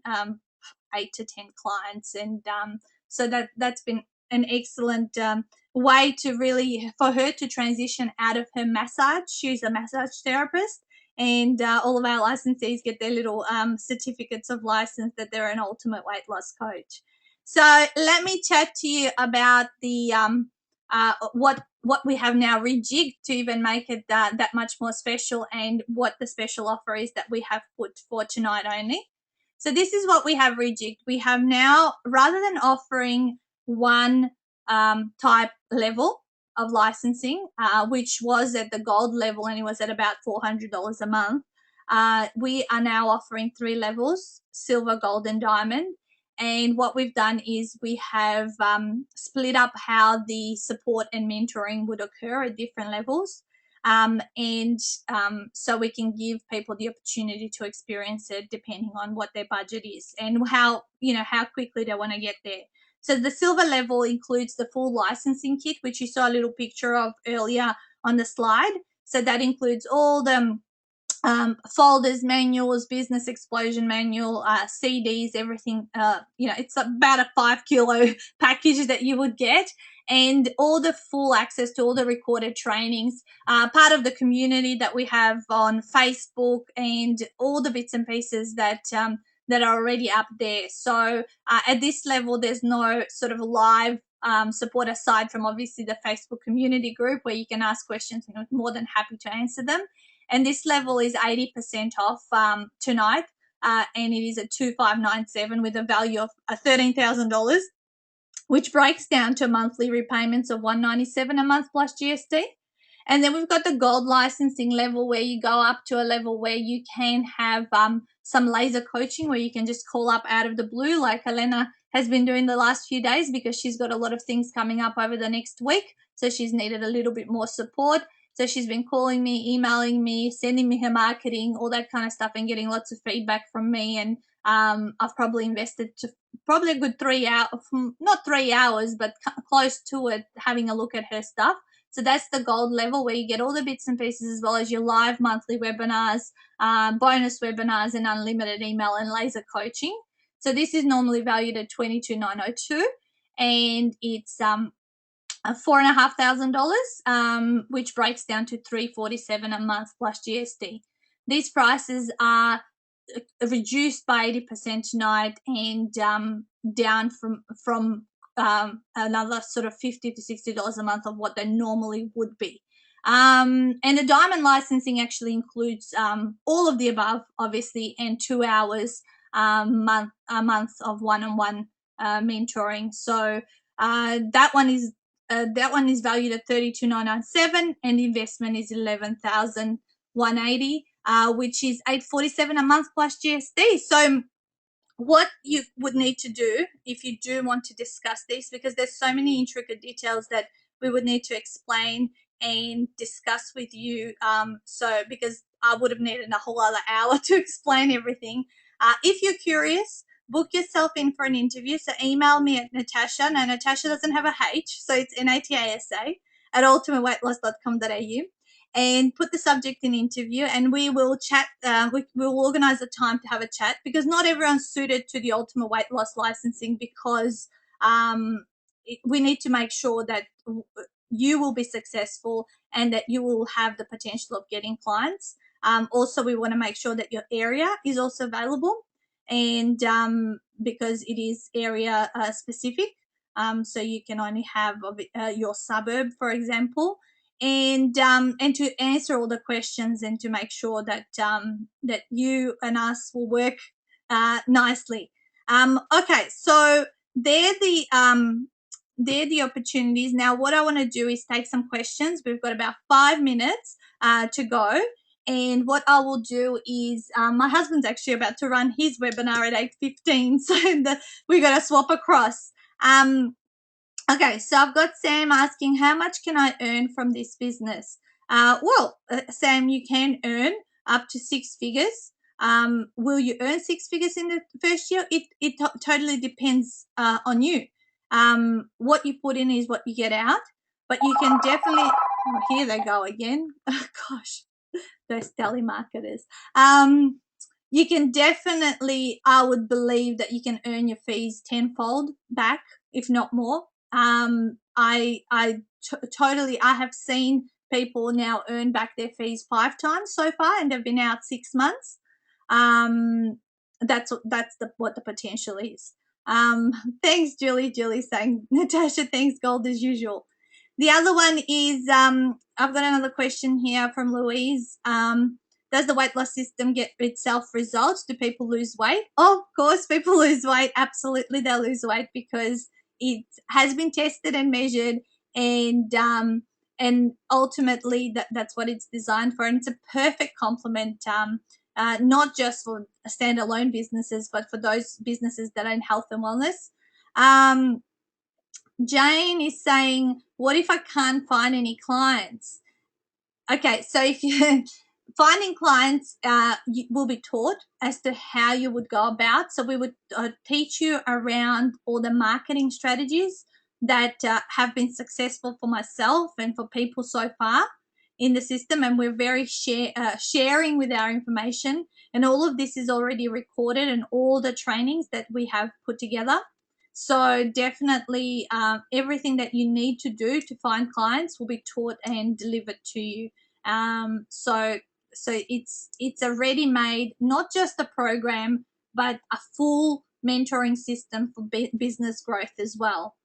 8 to 10 clients, and so that's been an excellent way to really, for her to transition out of her massage. She's a massage therapist, and all of our licensees get their little certificates of license that they're an ultimate weight loss coach. So let me chat to you about the what we have now rejigged to even make it that much more special, and what the special offer is that we have put for tonight only. So this is what we have rejigged. We have now, rather than offering one type level of licensing, which was at the gold level and it was at about $400 a month, we are now offering 3 levels: silver, gold, and diamond. And what we've done is we have split up how the support and mentoring would occur at different levels. So we can give people the opportunity to experience it depending on what their budget is and how quickly they want to get there. So the silver level includes the full licensing kit, which you saw a little picture of earlier on the slide. So that includes all the folders, manuals, business explosion manual, CDs, everything. It's about a 5-kilo package that you would get, and all the full access to all the recorded trainings, part of the community that we have on Facebook, and all the bits and pieces that are already up there. So at this level, there's no sort of live support aside from obviously the Facebook community group where you can ask questions, and I'm more than happy to answer them. And this level is 80% off tonight, and it is at $2,597 with a value of $13,000, which breaks down to monthly repayments of $197 a month plus GST. And then we've got the gold licensing level, where you go up to a level where you can have some laser coaching, where you can just call up out of the blue, like Elena has been doing the last few days, because she's got a lot of things coming up over the next week. So she's needed a little bit more support. So she's been calling me, emailing me, sending me her marketing, all that kind of stuff, and getting lots of feedback from me, and I've probably invested probably a good 3 hours, not 3 hours, but close to it, having a look at her stuff. So that's the gold level, where you get all the bits and pieces, as well as your live monthly webinars, bonus webinars, and unlimited email and laser coaching. So this is normally valued at $22,902, and it's $4,500, which breaks down to $347 a month plus GST. These prices are reduced by 80% tonight, and down from another sort of $50 to $60 a month of what they normally would be. And the diamond licensing actually includes all of the above, obviously, and 2 hours a month of one-on-one mentoring. So that one is valued at $32,997, and the investment is $11,180, which is $847 a month plus GST. So what you would need to do if you do want to discuss this, because there's so many intricate details that we would need to explain and discuss with you, so because I would have needed a whole other hour to explain everything. If you're curious, book yourself in for an interview. So email me at Natasha. Now, Natasha doesn't have a H, so it's NATASA at ultimateweightloss.com.au, and put the subject in interview, and we will chat. We will organize a time to have a chat, because not everyone's suited to the ultimate weight loss licensing, because we need to make sure that you will be successful and that you will have the potential of getting clients. Also, we want to make sure that your area is also available, and because it is area specific, so you can only have your suburb, for example, and to answer all the questions, and to make sure that that you and us will work nicely. Okay, so they're the opportunities. Now, what I want to do is take some questions. We've got about 5 minutes to go. And what I will do is, my husband's actually about to run his webinar at 8:15, so we're going to swap across. Okay, so I've got Sam asking, how much can I earn from this business? Sam, you can earn up to 6 figures. Will you earn 6 figures in the first year? It totally depends on you. What you put in is what you get out, but you can definitely, oh, here they go again. Oh, gosh, those telemarketers. You can definitely, I would believe that you can earn your fees tenfold back, if not more. I have seen people now earn back their fees 5 times so far, and they've been out 6 months. That's what the potential is. Thanks, Julie. Julie's saying, Natasha, thanks, gold as usual. The other one is, I've got another question here from Louise. Does the weight loss system get itself results? Do people lose weight? Oh, of course, people lose weight. Absolutely, they'll lose weight, because it has been tested and measured, and ultimately that's what it's designed for, and it's a perfect complement, not just for standalone businesses, but for those businesses that are in health and wellness. Jane is saying, what if I can't find any clients? Okay, so if you finding clients, you will be taught as to how you would go about. So we would teach you around all the marketing strategies that have been successful for myself and for people so far in the system, and we're very sharing with our information, and all of this is already recorded, and all the trainings that we have put together. So definitely everything that you need to do to find clients will be taught and delivered to you. So it's a ready-made, not just a program, but a full mentoring system for business growth as well.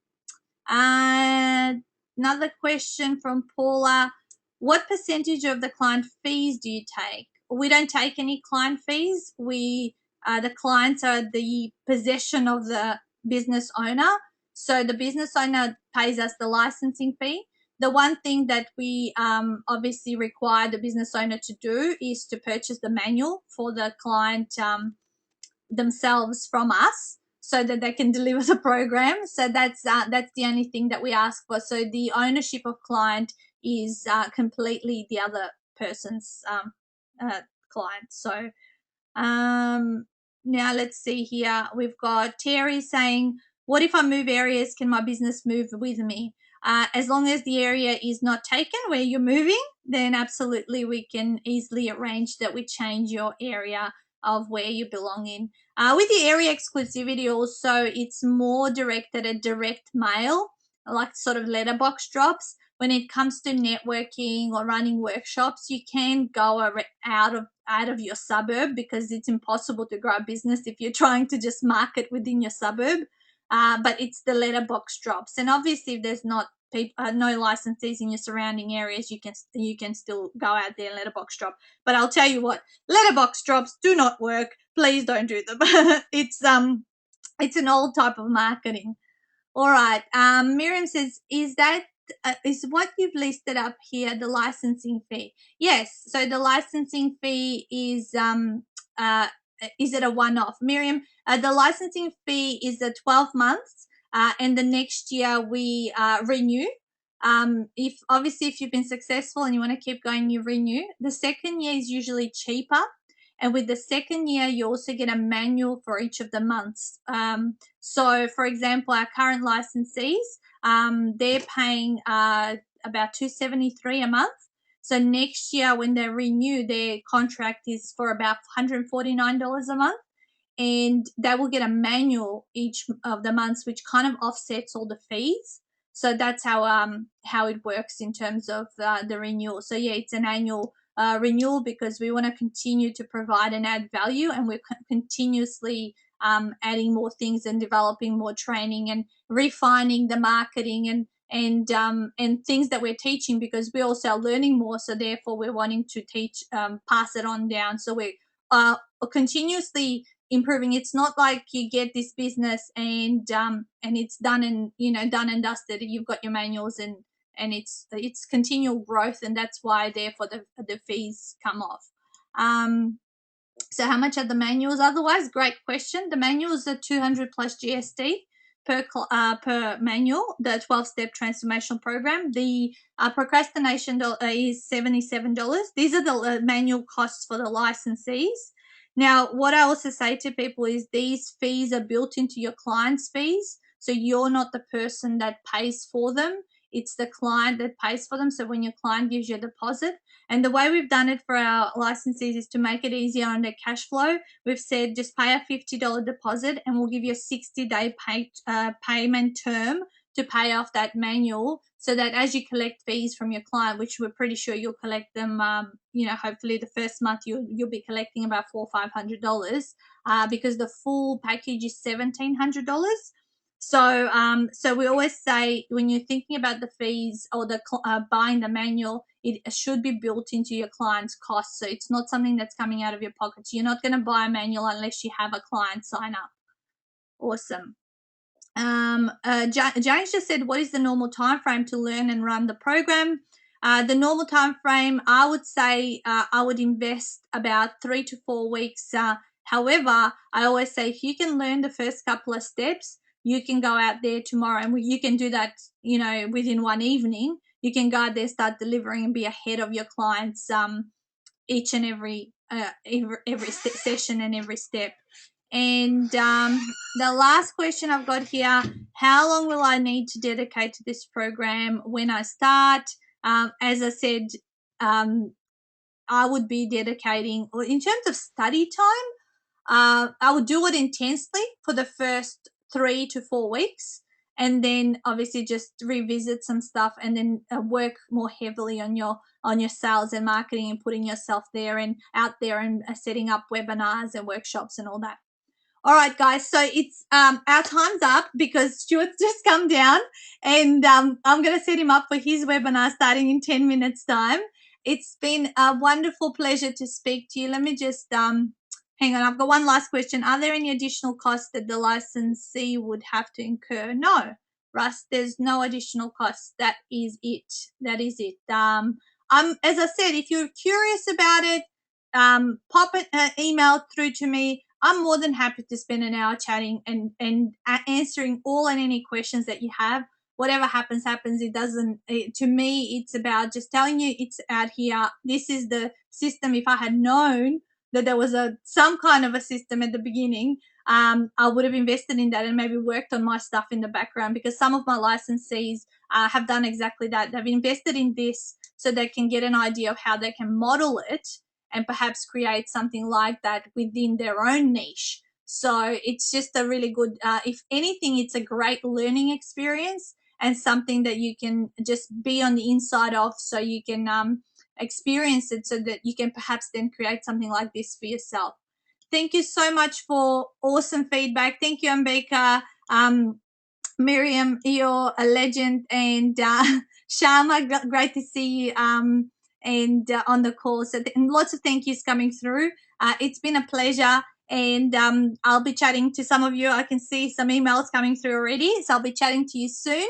Another question from Paula. What percentage of the client fees do you take? We don't take any client fees. The clients are the possession of the business owner. So the business owner pays us the licensing fee. The one thing that we obviously require the business owner to do is to purchase the manual for the client themselves from us, so that they can deliver the program. So that's the only thing that we ask for. So the ownership of client is completely the other person's client. So Now let's see here. We've got Terry saying, what if I move areas? Can my business move with me? As long as the area is not taken where you're moving, then absolutely we can easily arrange that we change your area of where you belong in. With the area exclusivity also, it's more directed at direct mail, like sort of letterbox drops. When it comes to networking or running workshops, you can go out of your suburb because it's impossible to grow a business if you're trying to just market within your suburb. But it's the letterbox drops, and obviously if there's not no licensees in your surrounding areas, you can still go out there and letterbox drop. But I'll tell you what, letterbox drops do not work. Please don't do them. It's an old type of marketing. All right. Miriam says, is what you've listed up here the licensing fee? Yes. So the licensing fee is it a one-off? Miriam, the licensing fee is a 12 months, and the next year we renew. If you've been successful and you want to keep going, you renew. The second year is usually cheaper. And with the second year, you also get a manual for each of the months. So, for example, our current licensees, they're paying about $273 a month. So next year, when they renew, their contract is for about $149 a month, and they will get a manual each of the months, which kind of offsets all the fees. So that's how it works in terms of the renewal. So yeah, it's an annual renewal because we want to continue to provide and add value, and we're continuously adding more things and developing more training and refining the marketing and things that we're teaching, because we also are learning more. So therefore, we're wanting to teach, pass it on down. So we're continuously improving. It's not like you get this business and it's done and done and dusted. You've got your manuals and it's continual growth, and that's why therefore the fees come off. So how much are the manuals otherwise? Great question. The manuals are 200 plus GST per manual, the 12-step transformational program. The procrastination is $77. These are the manual costs for the licensees. Now, what I also say to people is these fees are built into your client's fees. So you're not the person that pays for them. It's the client that pays for them. So when your client gives you a deposit, and the way we've done it for our licensees is to make it easier on their cash flow. We've said just pay a $50 deposit and we'll give you a 60-day payment term to pay off that manual, so that as you collect fees from your client, which we're pretty sure you'll collect them, hopefully the first month you'll be collecting about $400 or $500, because the full package is $1,700. So we always say when you're thinking about the fees or the buying the manual, it should be built into your client's cost. So it's not something that's coming out of your pockets. You're not going to buy a manual unless you have a client sign up. Awesome. James just said, what is the normal time frame to learn and run the program? The normal time frame, I would say I would invest about 3 to 4 weeks. However, I always say if you can learn the first couple of steps, you can go out there tomorrow, and you can do that, within one evening. You can go out there, start delivering, and be ahead of your clients each and every session and every step. And the last question I've got here, how long will I need to dedicate to this program when I start? As I said, I would be dedicating, in terms of study time, I would do it intensely for the first 3 to 4 weeks, and then obviously just revisit some stuff, and then work more heavily on your sales and marketing and putting yourself there and out there and setting up webinars and workshops and all that. All right, guys. So it's our time's up because Stuart's just come down, and I'm going to set him up for his webinar starting in 10 minutes' time. It's been a wonderful pleasure to speak to you. Let me just hang on. I've got one last question. Are there any additional costs that the licensee would have to incur? No, Russ. There's no additional costs. That is it. That is it. As I said, if you're curious about it, pop an email through to me. I'm more than happy to spend an hour chatting and answering all and any questions that you have. Whatever happens. To me, it's about just telling you it's out here. This is the system. If I had known that there was some kind of a system at the beginning, I would have invested in that and maybe worked on my stuff in the background, because some of my licensees have done exactly that. They've invested in this so they can get an idea of how they can model it and perhaps create something like that within their own niche. So it's just a really good, if anything, it's a great learning experience and something that you can just be on the inside of, so you can experience it, so that you can perhaps then create something like this for yourself. Thank you so much for awesome feedback. Thank you, Ambika. Miriam, you're a legend, and Sharma, great to see you and on the call. So and lots of thank yous coming through. It's been a pleasure, and I'll be chatting to some of you. I can see some emails coming through already, so I'll be chatting to you soon.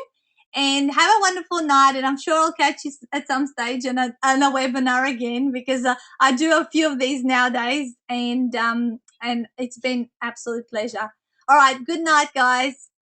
And have a wonderful night, and I'm sure I'll catch you at some stage on a webinar again, because I do a few of these nowadays, and it's been absolute pleasure. All right, good night, guys.